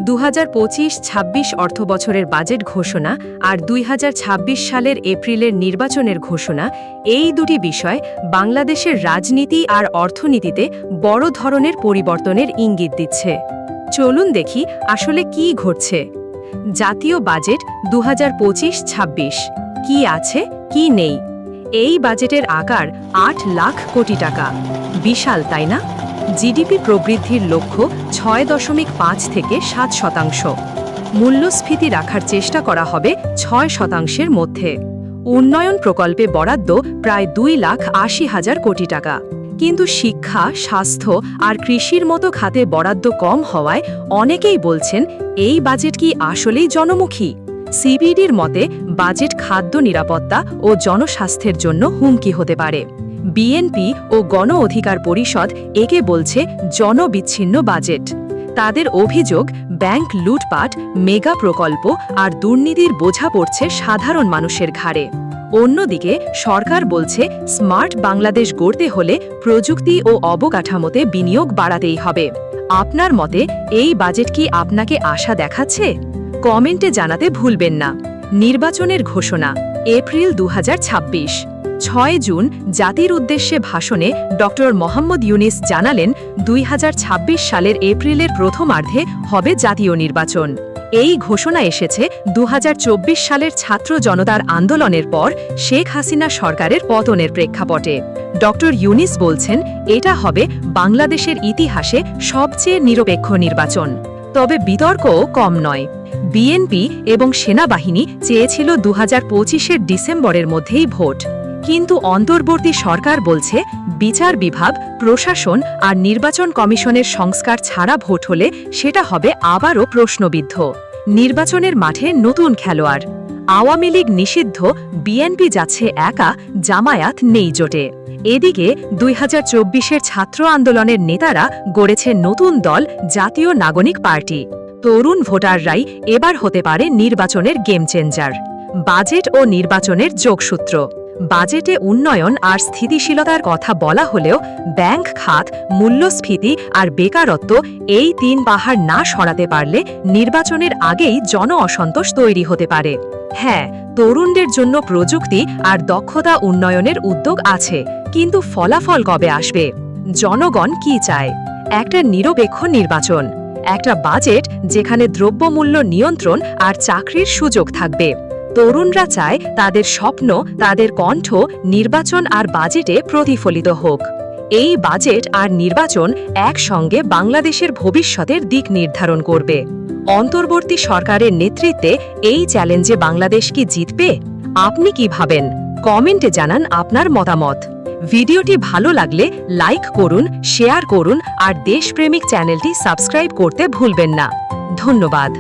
2025-26 অর্থবছরের বাজেট ঘোষণা আর 2026 সালের এপ্রিলের নির্বাচনের ঘোষণা এই দুটি বিষয় বাংলাদেশের রাজনীতি আর অর্থনীতিতে বড় ধরনের পরিবর্তনের ইঙ্গিত দিচ্ছে। চলুন দেখি আসলে কি ঘটছে। জাতীয় বাজেট 2025-26 কি আছে কি নেই। এই বাজেটের আকার 8 লাখ কোটি টাকা। বিশাল তাই না? জিডিপি প্রবৃদ্ধির লক্ষ্য 6.5 থেকে 7%। মূল্যস্ফীতি রাখার চেষ্টা করা হবে 6%-এর মধ্যে। উন্নয়ন প্রকল্পে বরাদ্দ প্রায় 2,80,000 কোটি টাকা। কিন্তু শিক্ষা, স্বাস্থ্য আর কৃষির মতো খাতে বরাদ্দ কম হওয়ায় অনেকেই বলছেন এই বাজেট কি আসলেই জনমুখী। সিবিডির মতে বাজেট খাদ্য নিরাপত্তা ও জনস্বাস্থ্যের জন্য হুমকি হতে পারে। বিএনপি ও গণ অধিকার পরিষদ একে বলছে জনবিচ্ছিন্ন বাজেট। তাদের অভিযোগ ব্যাংক লুটপাট, মেগা প্রকল্প আর দুর্নীতির বোঝা পড়ছে সাধারণ মানুষের ঘাড়ে। অন্যদিকে সরকার বলছে স্মার্ট বাংলাদেশ গড়তে হলে প্রযুক্তি ও অবকাঠামোতে বিনিয়োগ বাড়াতেই হবে। আপনার মতে এই বাজেট কি আপনাকে আশা দেখাচ্ছে? কমেন্টে জানাতে ভুলবেন না। নির্বাচনের ঘোষণা এপ্রিল 2026। 6 জুন জাতির উদ্দেশ্যে ভাষণে ডক্টর মোহাম্মদ ইউনিস জানালেন 2026 সালের এপ্রিলের প্রথমার্ধে হবে জাতীয় নির্বাচন। এই ঘোষণা এসেছে 2024 সালের ছাত্র জনতার আন্দোলনের পর শেখ হাসিনা সরকারের পতনের প্রেক্ষাপটে। ডক্টর ইউনিস বলছেন এটা হবে বাংলাদেশের ইতিহাসে সবচেয়ে নিরপেক্ষ নির্বাচন। তবে বিতর্কও কম নয়। বিএনপি এবং সেনাবাহিনী চেয়েছিল 2025-এর ডিসেম্বরের মধ্যেই ভোট। কিন্তু অন্তর্বর্তী সরকার বলছে বিচার বিভাগ, প্রশাসন আর নির্বাচন কমিশনের সংস্কার ছাড়া ভোট হলে সেটা হবে আবারও প্রশ্নবিদ্ধ। নির্বাচনের মাঠে নতুন খেলোয়াড়। আওয়ামী লীগ নিষিদ্ধ, বিএনপি যাচ্ছে একা, জামায়াত নেই জোটে। এদিকে 2024-এর ছাত্র আন্দোলনের নেতারা গড়েছে নতুন দল জাতীয় নাগরিক পার্টি। তরুণ ভোটাররাই এবার হতে পারে নির্বাচনের গেম চেঞ্জার। বাজেট ও নির্বাচনের যোগসূত্র। বাজেটে উন্নয়ন আর স্থিতিশীলতার কথা বলা হলেও ব্যাংক খাত, মূল্যস্ফীতি আর বেকারত্ব এই 3 পাহাড় না সরাতে পারলে নির্বাচনের আগেই জন অসন্তোষ তৈরি হতে পারে। হ্যাঁ, তরুণদের জন্য প্রযুক্তি আর দক্ষতা উন্নয়নের উদ্যোগ আছে, কিন্তু ফলাফল কবে আসবে? জনগণ কি চায়? একটা নিরপেক্ষ নির্বাচন, একটা বাজেট যেখানে দ্রব্যমূল্য নিয়ন্ত্রণ আর চাকরির সুযোগ থাকবে। তরুণরা চায় তাদের স্বপ্ন, তাদের কণ্ঠ নির্বাচন আর বাজেটে প্রতিফলিত হোক। এই বাজেট আর নির্বাচন একসঙ্গে বাংলাদেশের ভবিষ্যতের দিক নির্ধারণ করবে। অন্তর্বর্তী সরকারের নেতৃত্বে এই চ্যালেঞ্জে বাংলাদেশ কি জিতবে? আপনি কি ভাবেন? কমেন্টে জানান আপনার মতামত। ভিডিওটি ভালো লাগলে লাইক করুন, শেয়ার করুন আর দেশপ্রেমিক চ্যানেলটি সাবস্ক্রাইব করতে ভুলবেন না। ধন্যবাদ।